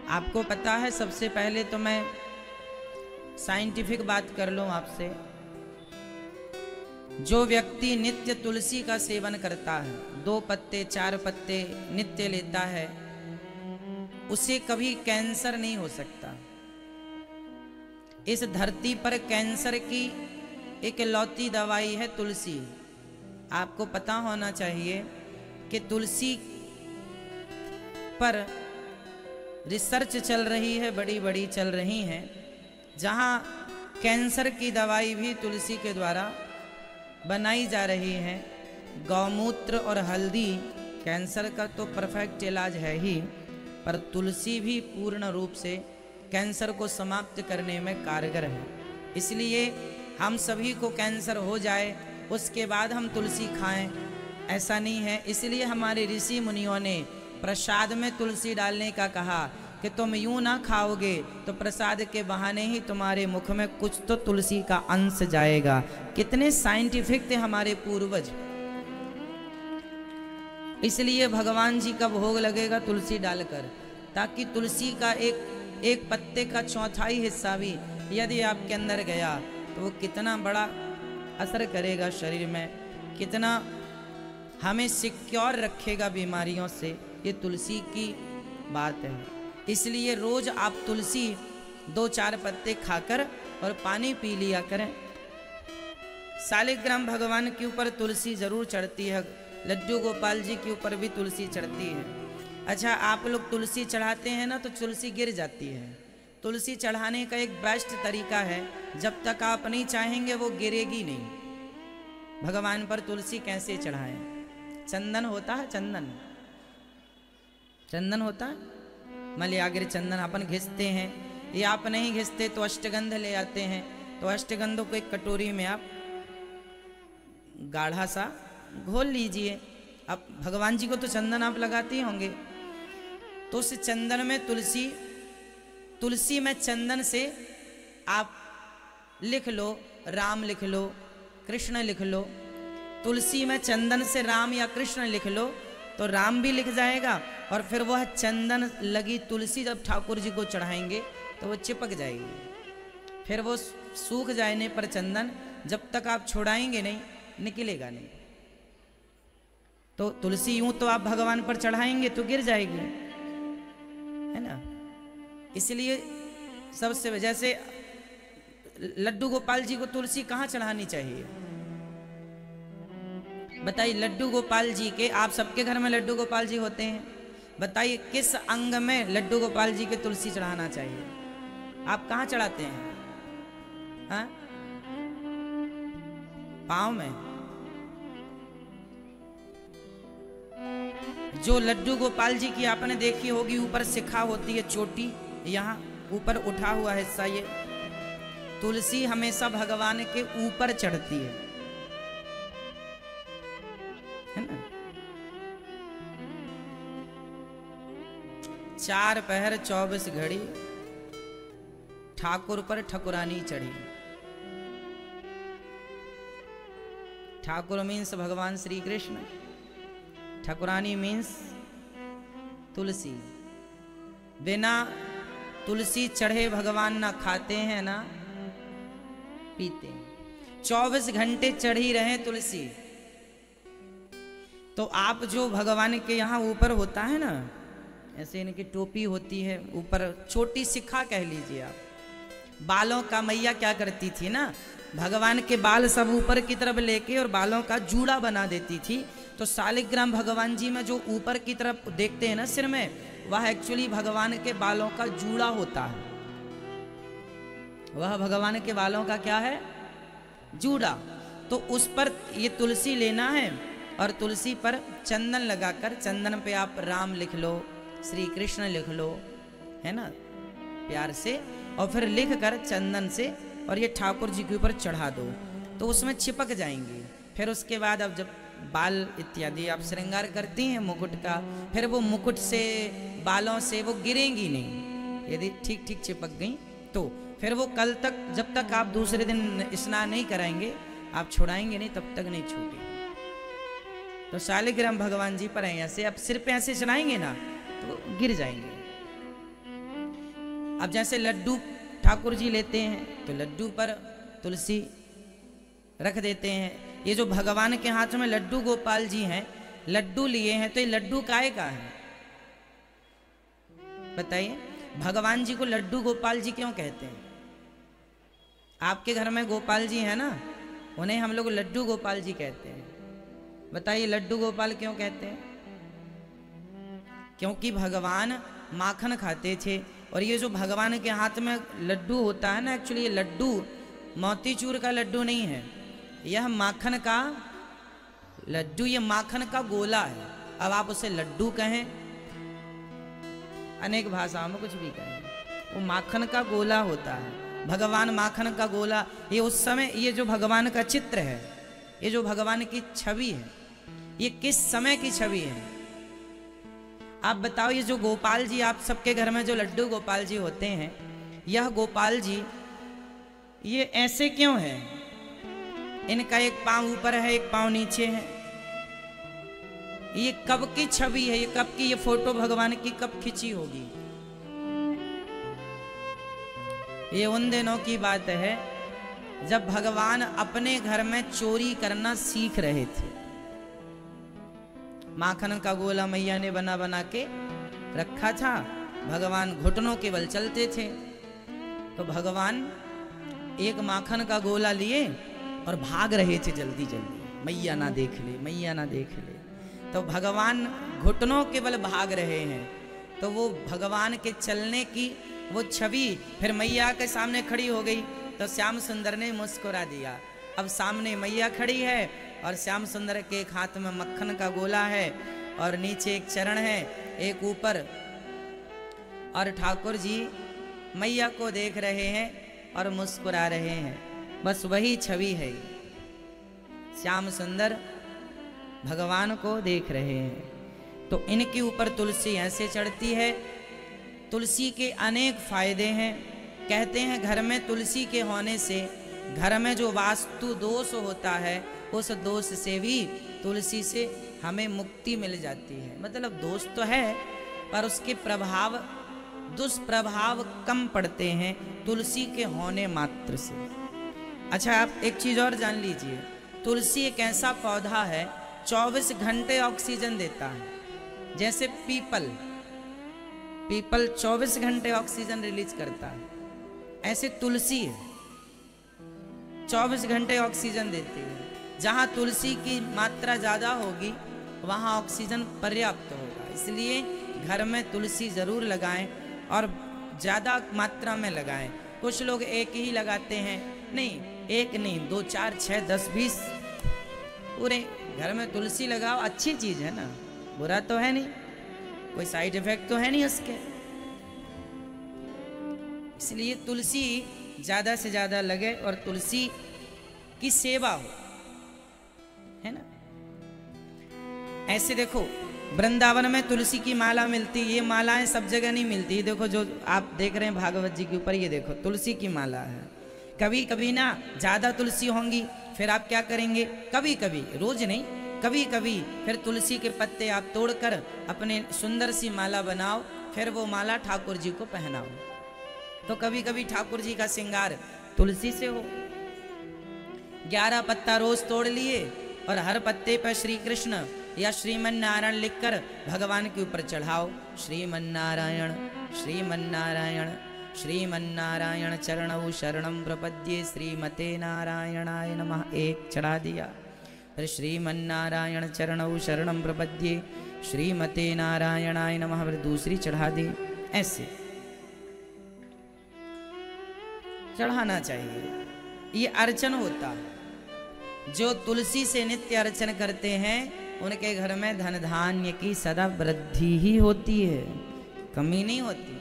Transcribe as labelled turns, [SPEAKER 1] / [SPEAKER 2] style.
[SPEAKER 1] आपको पता है, सबसे पहले तो मैं साइंटिफिक बात कर लूं आपसे। जो व्यक्ति नित्य तुलसी का सेवन करता है, 2 पत्ते 4 पत्ते नित्य लेता है, उसे कभी कैंसर नहीं हो सकता। इस धरती पर कैंसर की इकलौती दवाई है तुलसी। आपको पता होना चाहिए कि तुलसी पर रिसर्च चल रही है, बड़ी बड़ी चल रही हैं, जहां कैंसर की दवाई भी तुलसी के द्वारा बनाई जा रही है। गौमूत्र और हल्दी कैंसर का तो परफेक्ट इलाज है ही, पर तुलसी भी पूर्ण रूप से कैंसर को समाप्त करने में कारगर है। इसलिए हम सभी को कैंसर हो जाए उसके बाद हम तुलसी खाएं, ऐसा नहीं है। इसलिए हमारे ऋषि मुनियों ने प्रसाद में तुलसी डालने का कहा कि तुम यूं ना खाओगे तो प्रसाद के बहाने ही तुम्हारे मुख में कुछ तो तुलसी का अंश जाएगा। कितने साइंटिफिक थे हमारे पूर्वज। इसलिए भगवान जी का भोग लगेगा तुलसी डालकर, ताकि तुलसी का एक पत्ते का 1/4 हिस्सा भी यदि आपके अंदर गया तो वो कितना बड़ा असर करेगा शरीर में, कितना हमें सिक्योर रखेगा बीमारियों से। ये तुलसी की बात है। इसलिए रोज आप तुलसी 2-4 पत्ते खाकर और पानी पी लिया करें। शालिग्राम भगवान के ऊपर तुलसी जरूर चढ़ती है, लड्डू गोपाल जी के ऊपर भी तुलसी चढ़ती है। अच्छा, आप लोग तुलसी चढ़ाते हैं ना तो तुलसी गिर जाती है। तुलसी चढ़ाने का एक बेस्ट तरीका है, जब तक आप नहीं चाहेंगे वो गिरेगी नहीं। भगवान पर तुलसी कैसे चढ़ाएं? चंदन होता है, चंदन होता है, मलयाग्र चंदन अपन घिसते हैं, ये आप नहीं घिसते तो अष्टगंध ले आते हैं। तो अष्टगंधों को एक कटोरी में आप गाढ़ा सा घोल लीजिए। अब भगवान जी को तो चंदन आप लगाते ही होंगे, तो उस चंदन में तुलसी में चंदन से आप लिख लो, राम लिख लो, कृष्ण लिख लो। तुलसी में चंदन से राम या कृष्ण लिख लो तो राम भी लिख जाएगा, और फिर वह चंदन लगी तुलसी जब ठाकुर जी को चढ़ाएंगे तो वो चिपक जाएगी। फिर वो सूख जाने पर चंदन जब तक आप छोड़ाएंगे नहीं निकलेगा नहीं। तो तुलसी यूं तो आप भगवान पर चढ़ाएंगे तो गिर जाएगी, है ना। इसलिए सबसे जैसे लड्डू गोपाल जी को तुलसी कहाँ चढ़ानी चाहिए बताइए? लड्डू गोपाल जी के, आप सबके घर में लड्डू गोपाल जी होते हैं, बताइए किस अंग में लड्डू गोपाल जी के तुलसी चढ़ाना चाहिए? आप कहाँ चढ़ाते हैं? हाँ, पाँव में। जो लड्डू गोपाल जी की आपने देखी होगी, ऊपर शिखा होती है, चोटी यहाँ ऊपर उठा हुआ हिस्सा, ये तुलसी हमेशा भगवान के ऊपर चढ़ती है ना। 4 पहर 24 घड़ी ठाकुर पर ठकुरानी चढ़ी। ठाकुर मीन्स भगवान श्री कृष्ण, ठकुरानी मीन्स तुलसी। बिना तुलसी चढ़े भगवान ना खाते हैं ना पीते हैं। 24 घंटे चढ़ी रहे तुलसी। तो आप जो भगवान के यहाँ ऊपर होता है ना, ऐसे इनकी टोपी होती है, ऊपर छोटी शिखा कह लीजिए आप। बालों का मैया क्या करती थी ना, भगवान के बाल सब ऊपर की तरफ लेके और बालों का जूड़ा बना देती थी। तो शालिग्राम भगवान जी में जो ऊपर की तरफ देखते हैं ना सिर में, वह एक्चुअली भगवान के बालों का जूड़ा होता है। वह भगवान के बालों का क्या है? जूड़ा। तो उस पर ये तुलसी लेना है और तुलसी पर चंदन लगाकर, चंदन पे आप राम लिख लो, श्री कृष्ण लिख लो, है ना, प्यार से, और फिर लिख कर चंदन से और ये ठाकुर जी के ऊपर चढ़ा दो तो उसमें चिपक जाएंगे। फिर उसके बाद अब जब बाल इत्यादि आप श्रृंगार करती हैं मुकुट का, फिर वो मुकुट से, बालों से वो गिरेंगी नहीं। यदि ठीक ठीक चिपक गई तो फिर वो कल तक, जब तक आप दूसरे दिन स्नान नहीं कराएंगे, आप छुड़ाएंगे नहीं, तब तक नहीं छूटेगी। तो शालिग्राम भगवान जी पर ऐसे आप सिर पे ऐसे चढ़ाएंगे ना तो गिर जाएंगे। अब जैसे लड्डू ठाकुर जी लेते हैं तो लड्डू पर तुलसी रख देते हैं। ये जो भगवान के हाथ में लड्डू गोपाल जी हैं, लड्डू लिए हैं, तो ये लड्डू काहे का है बताइए? भगवान जी को लड्डू गोपाल जी क्यों कहते हैं? आपके घर में गोपाल जी हैं ना, उन्हें हम लोग लड्डू गोपाल जी कहते हैं। बताइए लड्डू गोपाल क्यों कहते हैं? क्योंकि भगवान माखन खाते थे। और ये जो भगवान के हाथ में लड्डू होता है ना, एक्चुअली ये लड्डू मोतीचूर का लड्डू नहीं है, यह माखन का लड्डू, ये माखन का गोला है। अब आप उसे लड्डू कहें, अनेक भाषाओं में कुछ भी कहें, वो माखन का गोला होता है। भगवान माखन का गोला, ये उस समय, ये जो भगवान का चित्र है, ये जो भगवान की छवि है, ये किस समय की छवि है आप बताओ? ये जो गोपाल जी आप सबके घर में जो लड्डू गोपाल जी होते हैं, यह गोपाल जी ये ऐसे क्यों है? इनका एक पांव ऊपर है, एक पांव नीचे है। ये कब की छवि है? ये कब की, ये फोटो भगवान की कब खिंची होगी? ये उन दिनों की बात है जब भगवान अपने घर में चोरी करना सीख रहे थे। माखन का गोला मैया ने बना बना के रखा था, भगवान घुटनों के बल चलते थे। तो भगवान एक माखन का गोला लिए और भाग रहे थे जल्दी जल्दी, मैया ना देख ले, मैया ना देख ले। तो भगवान घुटनों के बल भाग रहे हैं, तो वो भगवान के चलने की वो छवि फिर मैया के सामने खड़ी हो गई। तो श्याम सुंदर ने मुस्कुरा दिया। अब सामने मैया खड़ी है और श्याम सुंदर के एक हाथ में मक्खन का गोला है और नीचे एक चरण है, एक ऊपर, और ठाकुर जी मैया को देख रहे हैं और मुस्कुरा रहे हैं। बस वही छवि है, श्याम सुंदर भगवान को देख रहे हैं। तो इनके ऊपर तुलसी ऐसे चढ़ती है। तुलसी के अनेक फायदे हैं। कहते हैं घर में तुलसी के होने से घर में जो वास्तु दोष होता है, उस दोष से भी तुलसी से हमें मुक्ति मिल जाती है। मतलब दोष तो है पर उसके प्रभाव, दुष्प्रभाव कम पड़ते हैं तुलसी के होने मात्र से। अच्छा, आप एक चीज और जान लीजिए, तुलसी एक ऐसा पौधा है 24 घंटे ऑक्सीजन देता है। जैसे पीपल 24 घंटे ऑक्सीजन रिलीज करता है, ऐसे तुलसी है 24 घंटे ऑक्सीजन देती है। जहाँ तुलसी की मात्रा ज़्यादा होगी वहाँ ऑक्सीजन पर्याप्त होगा। इसलिए घर में तुलसी ज़रूर लगाएं और ज़्यादा मात्रा में लगाएं। कुछ लोग एक ही लगाते हैं, नहीं, एक नहीं, 2 4 6 10 20 पूरे घर में तुलसी लगाओ। अच्छी चीज़ है ना, बुरा तो है नहीं, कोई साइड इफेक्ट तो है नहीं उसके। इसलिए तुलसी ज़्यादा से ज़्यादा लगे और तुलसी की सेवा हो, है ना। ऐसे देखो वृंदावन में तुलसी की माला मिलती, ये मालाएं सब जगह नहीं मिलती। देखो जो आप देख रहे हैं भागवत जी के ऊपर, ये देखो तुलसी की माला है। कभी कभी ना ज़्यादा तुलसी होंगी, फिर आप क्या करेंगे, कभी कभी, रोज नहीं, कभी कभी फिर तुलसी के पत्ते आप तोड़कर अपने सुंदर सी माला बनाओ, फिर वो माला ठाकुर जी को पहनाओ। तो कभी कभी ठाकुर जी का श्रृंगार तुलसी से हो। 11 पत्ता रोज तोड़ लिए और हर पत्ते पर श्री कृष्ण या श्रीमन नारायण लिखकर भगवान के ऊपर चढ़ाओ। श्रीमन नारायण श्रीमन नारायण श्रीमन नारायण चरणौ शरणं प्रपद्ये श्रीमते नारायणाय नमः, एक चढ़ा दिया। फिर श्रीमन नारायण चरणौ शरणं प्रपद्ये श्रीमते नारायणाय नमः, फिर दूसरी चढ़ा दी। ऐसे चढ़ाना चाहिए, ये अर्चन होता है। जो तुलसी से नित्य अर्चन करते हैं उनके घर में धन धान्य की सदा वृद्धि ही होती है, कमी नहीं होती।